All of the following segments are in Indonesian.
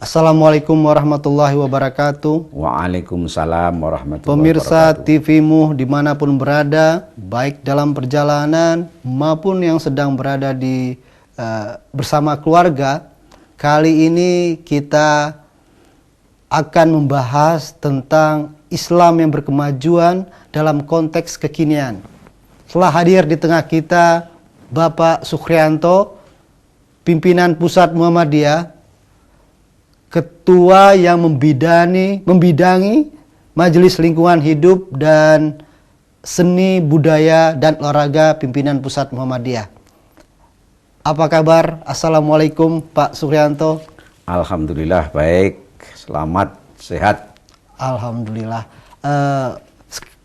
Assalamualaikum warahmatullahi wabarakatuh. Waalaikumsalam warahmatullahi Pemirsa wabarakatuh. TV-mu dimanapun berada, baik dalam perjalanan maupun yang sedang berada di bersama keluarga, kali ini kita akan membahas tentang Islam yang berkemajuan dalam konteks kekinian. Telah hadir di tengah kita Bapak Sukhriyanto, pimpinan Pusat Muhammadiyah, ketua yang membidangi Majelis Lingkungan Hidup dan Seni Budaya dan Olahraga pimpinan Pusat Muhammadiyah. Apa kabar? Assalamualaikum Pak Sukhriyanto. Alhamdulillah baik, selamat, sehat. Alhamdulillah.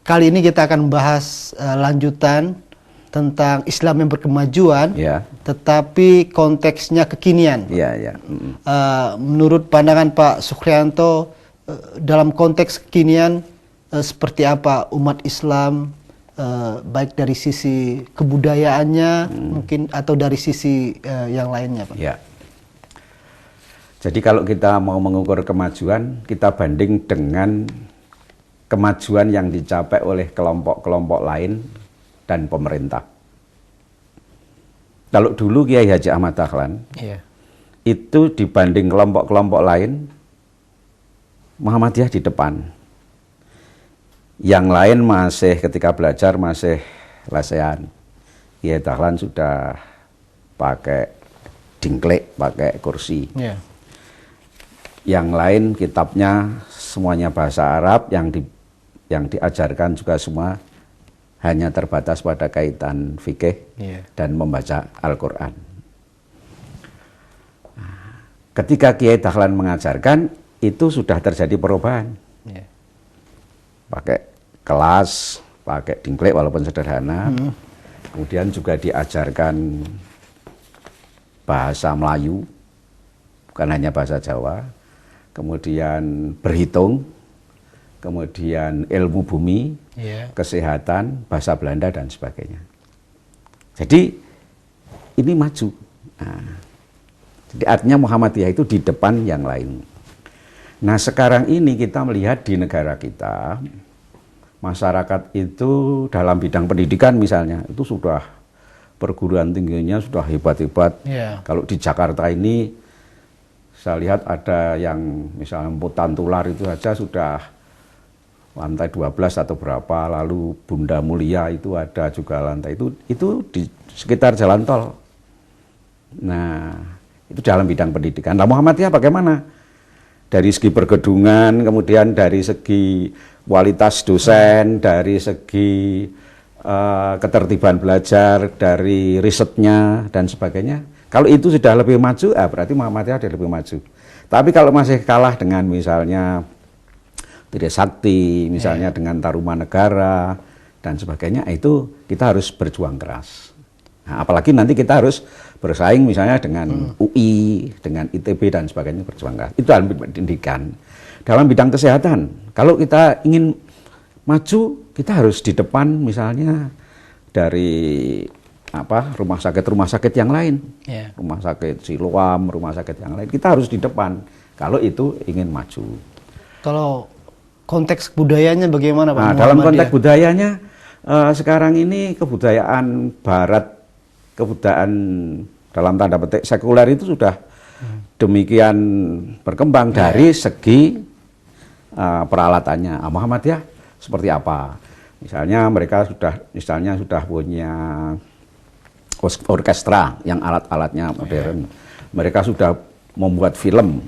Kali ini kita akan membahas lanjutan tentang Islam yang berkemajuan, Ya. tetapi konteksnya kekinian. Ya. Menurut pandangan Pak Sukhriyanto, dalam konteks kekinian seperti apa umat Islam, baik dari sisi kebudayaannya mungkin atau dari sisi yang lainnya, Pak? Ya. Jadi kalau kita mau mengukur kemajuan, kita banding dengan kemajuan yang dicapai oleh kelompok-kelompok lain dan pemerintah. Kalau dulu Kiai Haji Ahmad Dahlan, itu dibanding kelompok-kelompok lain, Muhammadiyah di depan. Yang lain masih ketika belajar masih lesehan. Kiai Dahlan sudah pakai dingklek, pakai kursi. Yang lain kitabnya semuanya bahasa Arab, yang diajarkan juga semua hanya terbatas pada kaitan fikih dan membaca Al-Quran. Ketika Kiai Dahlan mengajarkan, itu sudah terjadi perubahan. Pakai kelas, pakai dingklek walaupun sederhana. Kemudian juga diajarkan bahasa Melayu, bukan hanya bahasa Jawa. Kemudian berhitung, kemudian ilmu bumi, kesehatan, bahasa Belanda dan sebagainya. Jadi ini maju. Jadi artinya Muhammadiyah itu di depan yang lain. Nah sekarang ini kita melihat di negara kita, masyarakat itu dalam bidang pendidikan misalnya, itu sudah perguruan tingginya sudah hebat-hebat. Kalau di Jakarta ini, saya lihat ada yang misalnya Putan Tular itu saja sudah lantai 12 atau berapa, lalu Bunda Mulia itu ada juga lantai itu di sekitar jalan tol. Nah, itu dalam bidang pendidikan. Nah, Muhammadiyah bagaimana? Dari segi pergedungan, kemudian dari segi kualitas dosen, dari segi ketertiban belajar, dari risetnya dan sebagainya. Kalau itu sudah lebih maju, berarti Muhammadiyah sudah lebih maju. Tapi kalau masih kalah dengan misalnya Trisakti, misalnya dengan Tarumanegara dan sebagainya, itu kita harus berjuang keras. Nah, apalagi nanti kita harus bersaing misalnya dengan UI, dengan ITB dan sebagainya, berjuang keras. Itu dalam pendidikan. Dalam bidang kesehatan, kalau kita ingin maju, kita harus di depan misalnya dari rumah sakit yang lain, rumah sakit Siloam, rumah sakit yang lain, kita harus di depan kalau itu ingin maju. Kalau konteks budayanya bagaimana, Pak? Nah, dalam konteks budayanya sekarang ini kebudayaan Barat, kebudayaan dalam tanda petik sekuler itu sudah demikian berkembang dari segi peralatannya. Muhammadiyah seperti apa? Misalnya mereka sudah punya orkestra yang alat-alatnya modern. Mereka sudah membuat film.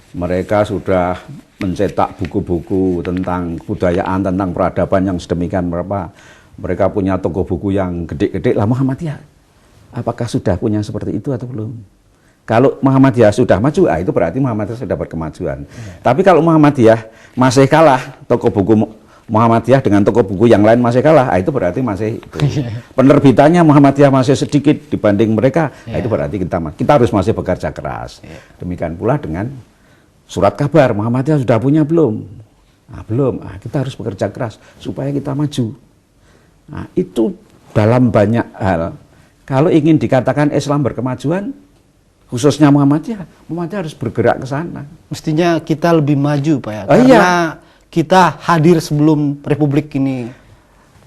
Mereka sudah mencetak buku-buku tentang kebudayaan, tentang peradaban yang sedemikian berapa. Mereka punya toko buku yang gede-gede. Lah Muhammadiyah, apakah sudah punya seperti itu atau belum? Kalau Muhammadiyah sudah maju, itu berarti Muhammadiyah sudah berkemajuan. Tapi kalau Muhammadiyah masih kalah, toko buku Muhammadiyah dengan toko buku yang lain masih kalah, itu berarti masih penerbitannya Muhammadiyah masih sedikit dibanding mereka, itu berarti kita harus masih bekerja keras. Demikian pula dengan surat kabar, Muhammadiyah sudah punya belum? Belum, kita harus bekerja keras supaya kita maju. Itu dalam banyak hal. Kalau ingin dikatakan Islam berkemajuan, khususnya Muhammadiyah harus bergerak ke sana. Mestinya kita lebih maju Pak ya, Oh, karena iya. kita hadir sebelum Republik ini.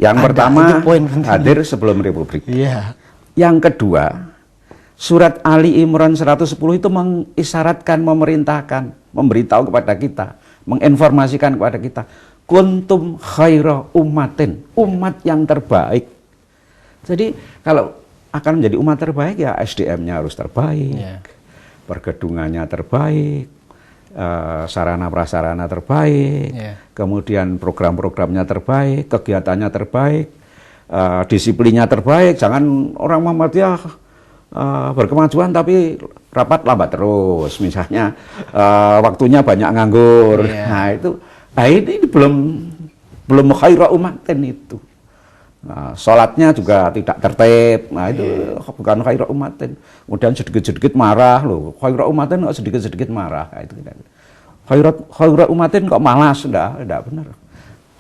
Yang Ada, pertama itu poin penting. hadir sebelum Republik. Iya. Yang kedua, surat Ali Imran 110 itu mengisyaratkan, memerintahkan, memberitahu kepada kita, menginformasikan kepada kita, kuntum khaira ummatin, umat yang terbaik. Jadi kalau akan menjadi umat terbaik ya SDM-nya harus terbaik, Iya. pergedungannya terbaik, sarana prasarana terbaik, Iya. kemudian program-programnya terbaik, kegiatannya terbaik, disiplinnya terbaik. Jangan orang Muhammadiyah berkemajuan tapi rapat lambat terus, misalnya waktunya banyak nganggur. Iya. Nah ini belum khaira umatin itu. Nah, sholatnya juga tidak tertib. Nah itu bukan khaira umatin. Kemudian sedikit-sedikit marah loh. Khaira umatin kok sedikit-sedikit marah. Nah, itu tidak. Khaira umatin kok malas, enggak benar.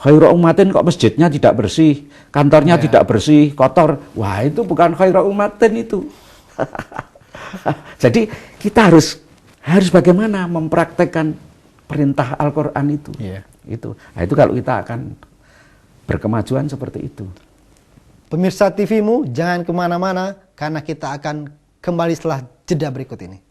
Khaira umatin kok masjidnya tidak bersih, kantornya tidak bersih, kotor. Wah itu bukan khaira umatin itu. Jadi kita harus bagaimana mempraktekkan perintah Al-Quran itu. Iya. Nah, itu kalau kita akan berkemajuan seperti itu. Pemirsa TV-mu jangan kemana-mana karena kita akan kembali setelah jeda berikut ini.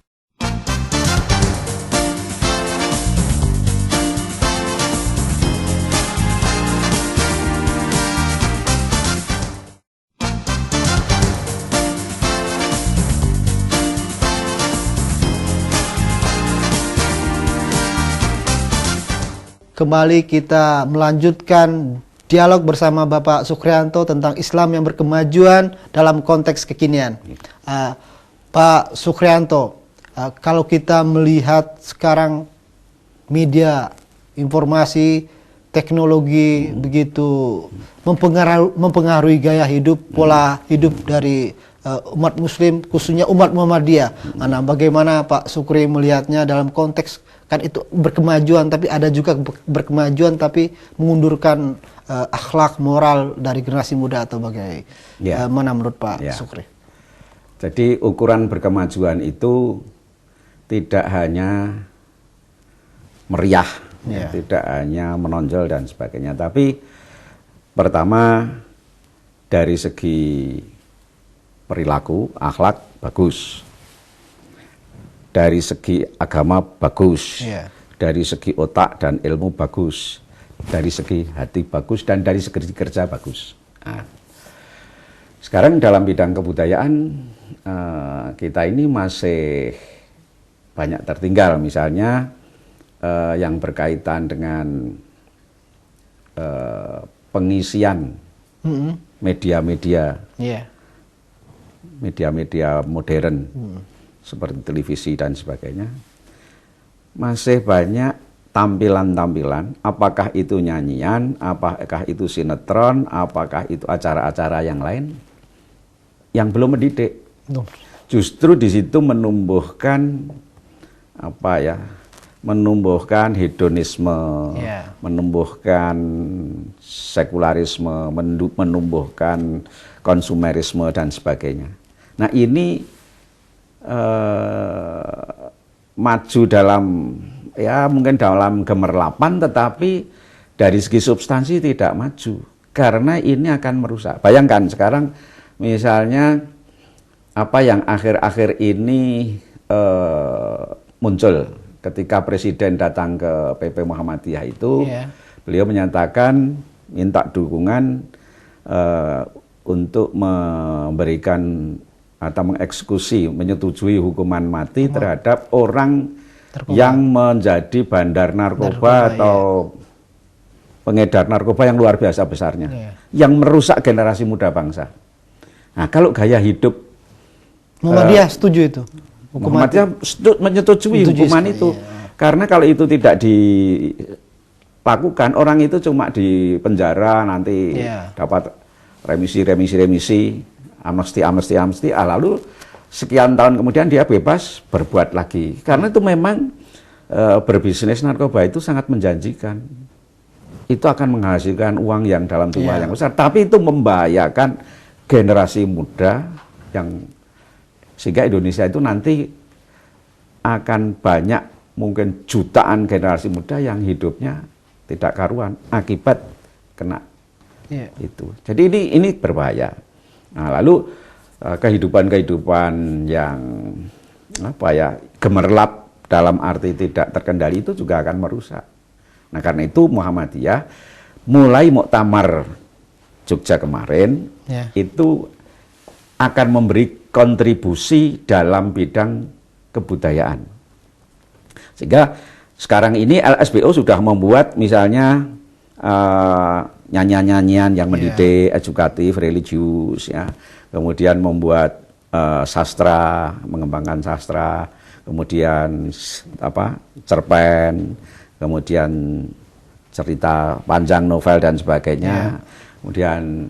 Kembali kita melanjutkan dialog bersama Bapak Sukrianto tentang Islam yang berkemajuan dalam konteks kekinian. Pak Sukrianto, kalau kita melihat sekarang media, informasi, teknologi begitu mempengaruhi gaya hidup, pola hidup dari umat Muslim, khususnya umat Muhammadiyah. Nah, bagaimana Pak Sukri melihatnya dalam konteks kan itu berkemajuan, tapi ada juga berkemajuan tapi mengundurkan akhlak moral dari generasi muda atau bagaimana menurut Pak Sukri? Jadi ukuran berkemajuan itu tidak hanya meriah, tidak hanya menonjol dan sebagainya, tapi pertama dari segi perilaku, akhlak bagus. Dari segi agama bagus, dari segi otak dan ilmu bagus, dari segi hati bagus, dan dari segi kerja bagus. Nah, sekarang dalam bidang kebudayaan kita ini masih banyak tertinggal, misalnya yang berkaitan dengan pengisian media-media, media-media modern. Seperti televisi dan sebagainya, masih banyak tampilan-tampilan, apakah itu nyanyian, apakah itu sinetron, apakah itu acara-acara yang lain, yang belum mendidik. Justru di situ menumbuhkan menumbuhkan hedonisme, menumbuhkan sekularisme, menumbuhkan konsumerisme dan sebagainya. Nah ini maju dalam mungkin dalam gemerlapan, tetapi dari segi substansi tidak maju karena ini akan merusak. Bayangkan sekarang misalnya apa yang akhir-akhir ini muncul ketika Presiden datang ke PP Muhammadiyah itu, beliau menyatakan minta dukungan untuk memberikan atau mengeksekusi, menyetujui hukuman mati terhadap orang yang menjadi bandar narkoba atau pengedar narkoba yang luar biasa besarnya, yang merusak generasi muda bangsa. Nah, kalau gaya hidup Muhammadiyah setuju itu? Muhammadiyah menyetujui hukuman itu, karena kalau itu tidak dilakukan, orang itu cuma di penjara nanti dapat remisi, amnesti, lalu sekian tahun kemudian dia bebas berbuat lagi. Karena itu memang berbisnis narkoba itu sangat menjanjikan. Itu akan menghasilkan uang yang dalam jumlah yang besar, tapi itu membahayakan generasi muda yang sehingga Indonesia itu nanti akan banyak mungkin jutaan generasi muda yang hidupnya tidak karuan akibat kena itu. Jadi ini berbahaya. Nah, lalu kehidupan yang gemerlap dalam arti tidak terkendali itu juga akan merusak. Nah, karena itu Muhammadiyah mulai Muktamar Jogja kemarin itu akan memberi kontribusi dalam bidang kebudayaan. Sehingga sekarang ini LSBO sudah membuat misalnya nyanyian-nyanyian yang mendidik, edukatif, religius, ya. Kemudian membuat sastra, mengembangkan sastra, kemudian cerpen, kemudian cerita panjang, novel dan sebagainya. Kemudian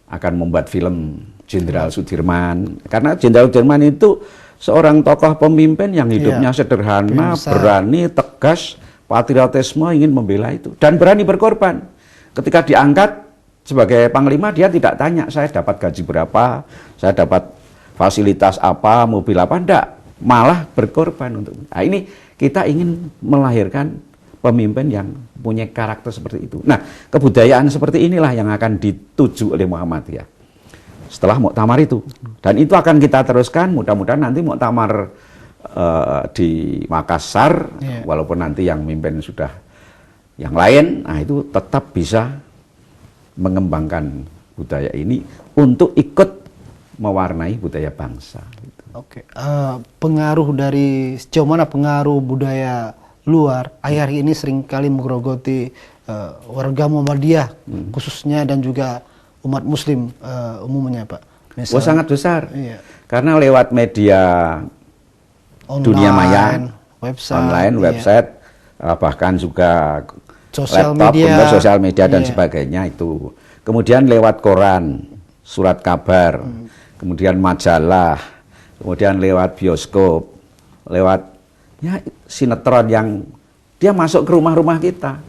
akan membuat film Jenderal Sudirman, karena Jenderal Sudirman itu seorang tokoh pemimpin yang hidupnya sederhana, berani, tegas, patriotisme, ingin membela itu, dan berani berkorban. Ketika diangkat sebagai panglima, dia tidak tanya saya dapat gaji berapa, saya dapat fasilitas apa, mobil apa, enggak, malah berkorban untuk. Nah, ini kita ingin melahirkan pemimpin yang punya karakter seperti itu. Nah, kebudayaan seperti inilah yang akan dituju oleh Muhammadiyah setelah muktamar itu, dan itu akan kita teruskan. Mudah-mudahan nanti muktamar di Makassar, walaupun nanti yang mimpin sudah yang lain, nah itu tetap bisa mengembangkan budaya ini untuk ikut mewarnai budaya bangsa. Oke, pengaruh dari sejauh mana pengaruh budaya luar akhir ini seringkali menggerogoti warga Muhammadiyah khususnya dan juga umat Muslim umumnya, Pak. Sangat besar, karena lewat media online, dunia maya, website, bahkan juga sosial media dan sebagainya itu. Kemudian lewat koran, surat kabar, kemudian majalah, kemudian lewat bioskop, lewat sinetron yang dia masuk ke rumah-rumah kita.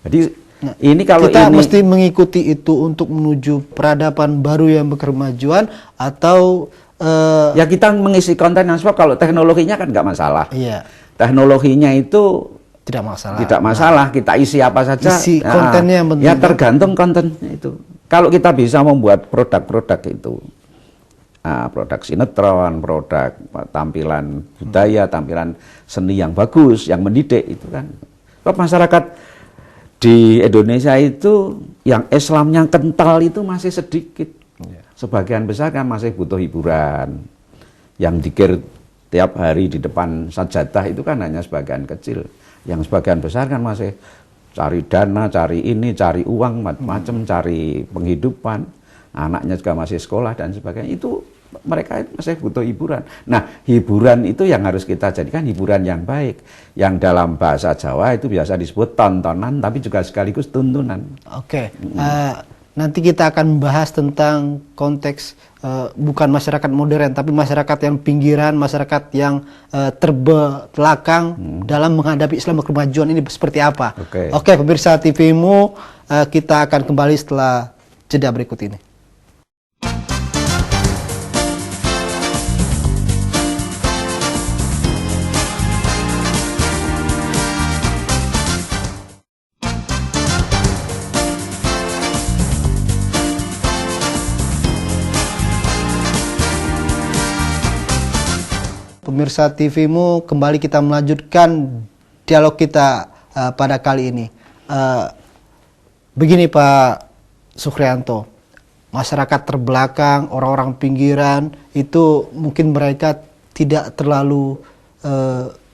Jadi ini kalau kita mesti mengikuti itu untuk menuju peradaban baru yang berkemajuan atau ya kita mengisi konten yang sebab kalau teknologinya kan nggak masalah. Teknologinya itu tidak masalah. Kita isi apa saja. Isi kontennya yang penting. Ya tergantung kontennya itu. Kalau kita bisa membuat produk-produk itu, produk sinetron, produk tampilan budaya, tampilan seni yang bagus, yang mendidik itu kan. Sebab masyarakat di Indonesia itu yang Islamnya kental itu masih sedikit. Sebagian besar kan masih butuh hiburan. Yang zikir tiap hari di depan sajadah itu kan hanya sebagian kecil. Yang sebagian besar kan masih cari dana, cari ini, cari uang, macam-macam, cari penghidupan. Anaknya juga masih sekolah dan sebagainya. Itu mereka masih butuh hiburan. Nah, hiburan itu yang harus kita jadikan hiburan yang baik. Yang dalam bahasa Jawa itu biasa disebut tontonan, tapi juga sekaligus tuntunan. Oke. Nanti kita akan membahas tentang konteks bukan masyarakat modern, tapi masyarakat yang pinggiran, masyarakat yang terbelakang dalam menghadapi Islam berkemajuan ini seperti apa. Oke, pemirsa TV-mu, kita akan kembali setelah jeda berikut ini. Pemirsa TV-mu, kembali kita melanjutkan dialog kita pada kali ini. Begini Pak Sukrianto, masyarakat terbelakang, orang-orang pinggiran itu mungkin mereka tidak terlalu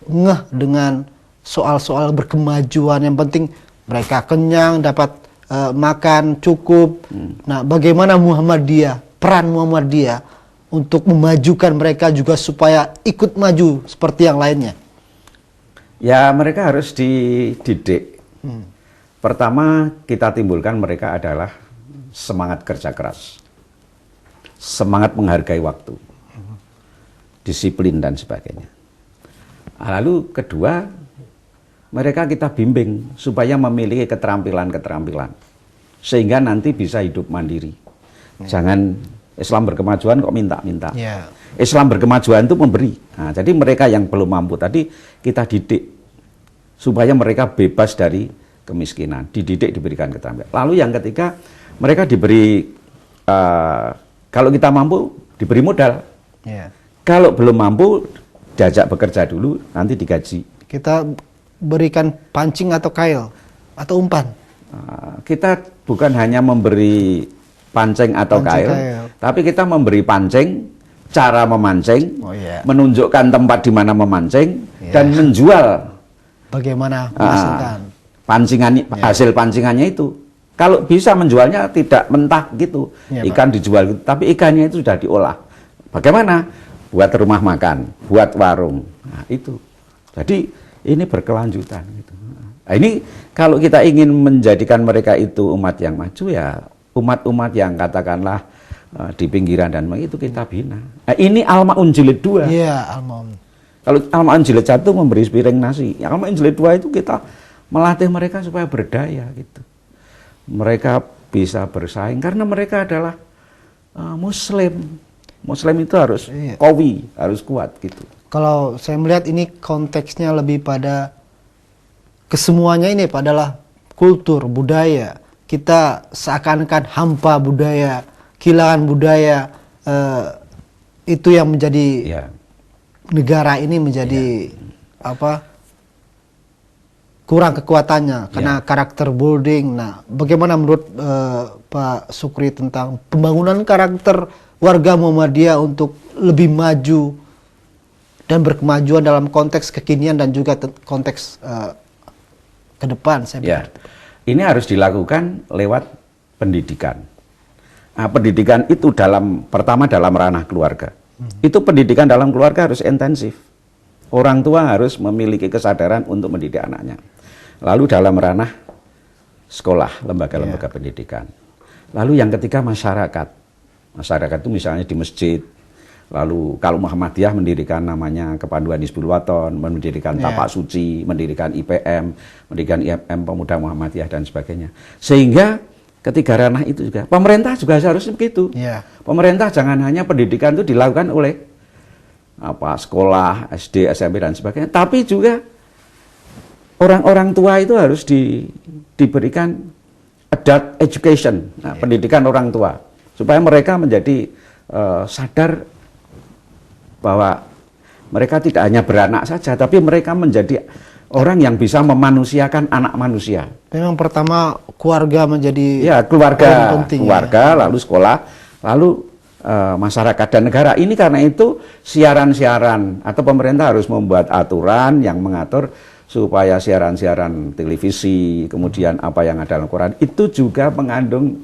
ngeh dengan soal-soal berkemajuan. Yang penting mereka kenyang, dapat makan cukup. Nah, bagaimana Muhammadiyah, peran Muhammadiyah untuk memajukan mereka juga supaya ikut maju seperti yang lainnya? Ya, mereka harus dididik. Pertama, kita timbulkan mereka adalah semangat kerja keras, semangat menghargai waktu, disiplin dan sebagainya. Lalu kedua, mereka kita bimbing supaya memiliki keterampilan-keterampilan sehingga nanti bisa hidup mandiri. Jangan Islam berkemajuan kok minta-minta. Ya. Islam berkemajuan itu memberi. Nah, jadi mereka yang belum mampu tadi kita didik supaya mereka bebas dari kemiskinan, dididik, diberikan keterampilan. Lalu yang ketiga, mereka diberi kalau kita mampu diberi modal. Ya. Kalau belum mampu diajak bekerja dulu, nanti digaji. Kita berikan pancing atau kail atau umpan. Kita bukan hanya memberi pancing atau Pancing, kail, kail. tapi kita memberi pancing, cara memancing, Oh, iya. menunjukkan tempat di mana memancing, Iya. dan menjual Bagaimana menghasilkan. pancingannya, hasil pancingannya itu. Kalau bisa menjualnya tidak mentah gitu, Iya, ikan dijual gitu, tapi ikannya itu sudah diolah. Bagaimana? Buat rumah makan, buat warung. Nah, itu. Jadi ini berkelanjutan gitu. Nah, ini kalau kita ingin menjadikan mereka itu umat yang maju, ya umat-umat yang katakanlah di pinggiran dan itu kita bina. Nah, ini Al-Maun Jilid 2. Iya, Al-Maun. Kalau Al-Maun Jilid 1 memberi sepiring nasi, Al-Maun Jilid 2 itu kita melatih mereka supaya berdaya gitu. Mereka bisa bersaing karena mereka adalah Muslim. Muslim itu harus qawi, harus kuat gitu. Kalau saya melihat ini konteksnya lebih pada kesemuanya ini adalah kultur, budaya. Kita seakan-akan hampa budaya, kehilangan budaya, itu yang menjadi negara ini menjadi kurang kekuatannya karena karakter building. Nah, bagaimana menurut Pak Sukri tentang pembangunan karakter warga Muhammadiyah untuk lebih maju dan berkemajuan dalam konteks kekinian dan juga konteks ke depan? Ini harus dilakukan lewat pendidikan. Nah, pendidikan itu pertama dalam ranah keluarga. Itu pendidikan dalam keluarga harus intensif. Orang tua harus memiliki kesadaran untuk mendidik anaknya. Lalu dalam ranah sekolah, lembaga-lembaga pendidikan. Lalu yang ketiga masyarakat. Masyarakat itu misalnya di masjid. Lalu kalau Muhammadiyah mendirikan namanya Kepanduan Hizbul Wathon, mendirikan Tapak Suci, mendirikan IPM, mendirikan IMM Pemuda Muhammadiyah dan sebagainya. Sehingga ketiga ranah itu juga, pemerintah juga seharusnya begitu. Pemerintah jangan hanya pendidikan itu dilakukan oleh sekolah, SD, SMP dan sebagainya, tapi juga orang-orang tua itu harus diberikan adult education, pendidikan orang tua, supaya mereka menjadi sadar bahwa mereka tidak hanya beranak saja, tapi mereka menjadi orang yang bisa memanusiakan anak manusia. Memang pertama keluarga menjadi keluarga penting, lalu sekolah, lalu masyarakat dan negara. Ini karena itu siaran-siaran atau pemerintah harus membuat aturan yang mengatur supaya siaran-siaran televisi, kemudian apa yang ada dalam Quran itu juga mengandung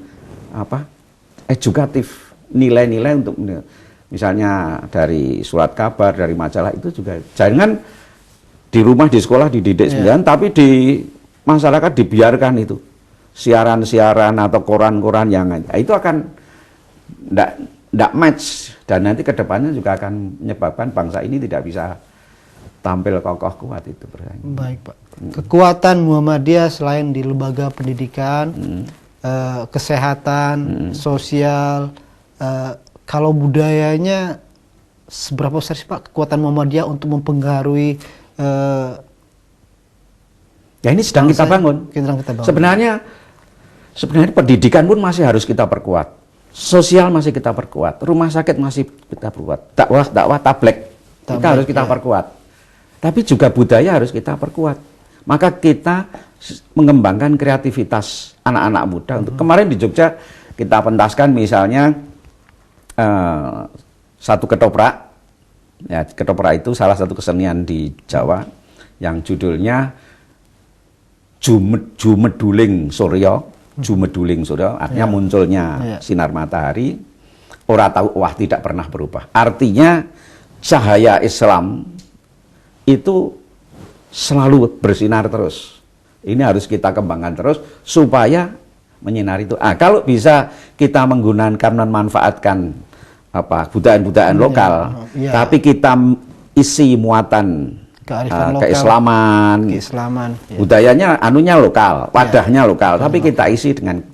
edukatif, nilai-nilai untuk misalnya dari surat kabar, dari majalah itu juga jangan di rumah, di sekolah dididik sembilan, tapi di masyarakat dibiarkan itu siaran-siaran atau koran-koran yang itu akan tidak match dan nanti kedepannya juga akan menyebabkan bangsa ini tidak bisa tampil kokoh kuat itu. Baik Pak. Kekuatan Muhammadiyah selain di lembaga pendidikan, kesehatan, sosial, kalau budayanya seberapa besar sih Pak kekuatan Muhammadiyah untuk mempengaruhi? Ya ini sedang kita bangun. Sebenarnya pendidikan pun masih harus kita perkuat. Sosial masih kita perkuat. Rumah sakit masih kita perkuat. Dakwah tabligh kita harus kita perkuat. Tapi juga budaya harus kita perkuat. Maka kita mengembangkan kreativitas anak-anak muda. Untuk kemarin di Jogja kita pentaskan misalnya satu ketoprak. Ya, ketoprak itu salah satu kesenian di Jawa yang judulnya Jumeduling Surya. Jumeduling Surya artinya munculnya sinar matahari. Ora tahu wah tidak pernah berubah. Artinya cahaya Islam itu selalu bersinar terus. Ini harus kita kembangkan terus supaya menyinari itu. Kalau bisa kita menggunakan memanfaatkan budaya-budaya lokal, tapi kita isi muatan keislaman, budayanya anunya lokal, wadahnya lokal, tapi kita isi dengan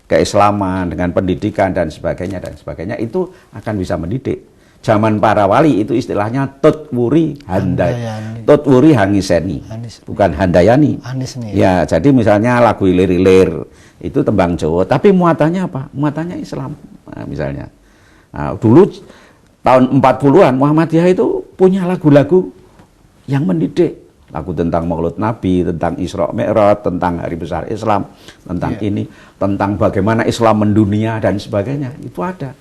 keislaman, dengan pendidikan dan sebagainya itu akan bisa mendidik. Zaman para wali itu istilahnya tutwuri handayani. Tutwuri hangiseni. Bukan handayani. Ya, jadi misalnya lagu ilir-ilir itu tembang Jawa, tapi muatannya apa? Muatannya Islam. Nah, misalnya. Nah, dulu tahun 40-an Muhammadiyah itu punya lagu-lagu yang mendidik. Lagu tentang Maulid Nabi, tentang Isra Mi'raj, tentang Hari Besar Islam, tentang ini, tentang bagaimana Islam mendunia dan sebagainya. Itu ada.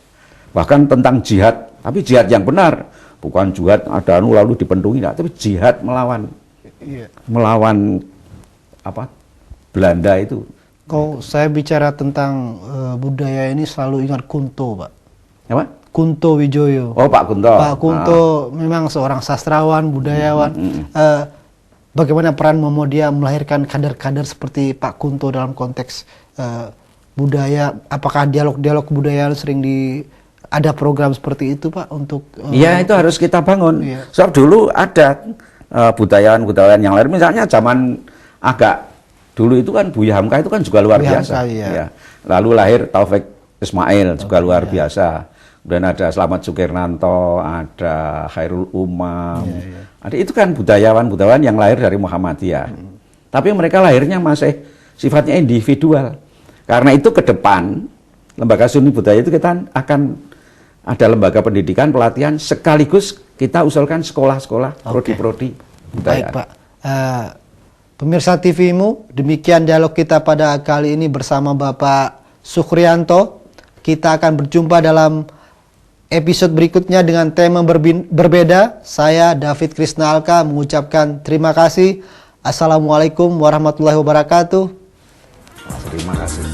Bahkan tentang jihad, tapi jihad yang benar, bukan jihad ada lalu dipendungi, tapi jihad melawan apa Belanda itu. Kalau saya bicara tentang budaya ini selalu ingat Kunto, Pak. Apa? Kunto Wijoyo. Oh, Pak Kunto. Pak Kunto memang seorang sastrawan, budayawan. Bagaimana peran Muhammadiyah melahirkan kader-kader seperti Pak Kunto dalam konteks budaya? Apakah dialog-dialog kebudayaan sering ada program seperti itu, Pak, untuk iya, itu harus kita bangun. Iya. Sebab dulu ada budayawan-budayawan yang lain, misalnya zaman agak dulu itu kan Buya Hamka itu kan juga luar biasa. Iya. Ya. Lalu lahir Taufik Ismail juga luar biasa. Kemudian ada Slamet Sukirnanto, ada Khairul Umam. Ada itu kan budayawan-budayawan yang lahir dari Muhammadiyah. Tapi mereka lahirnya masih sifatnya individual. Karena itu ke depan Lembaga Seni Budaya itu kita akan ada lembaga pendidikan, pelatihan, sekaligus kita usulkan sekolah-sekolah, prodi-prodi budaya. Baik, Pak. Pemirsa TV-mu, demikian dialog kita pada kali ini bersama Bapak Sukrianto. Kita akan berjumpa dalam episode berikutnya dengan tema berbeda. Saya David Krisna Alka mengucapkan terima kasih. Assalamualaikum warahmatullahi wabarakatuh. Terima kasih.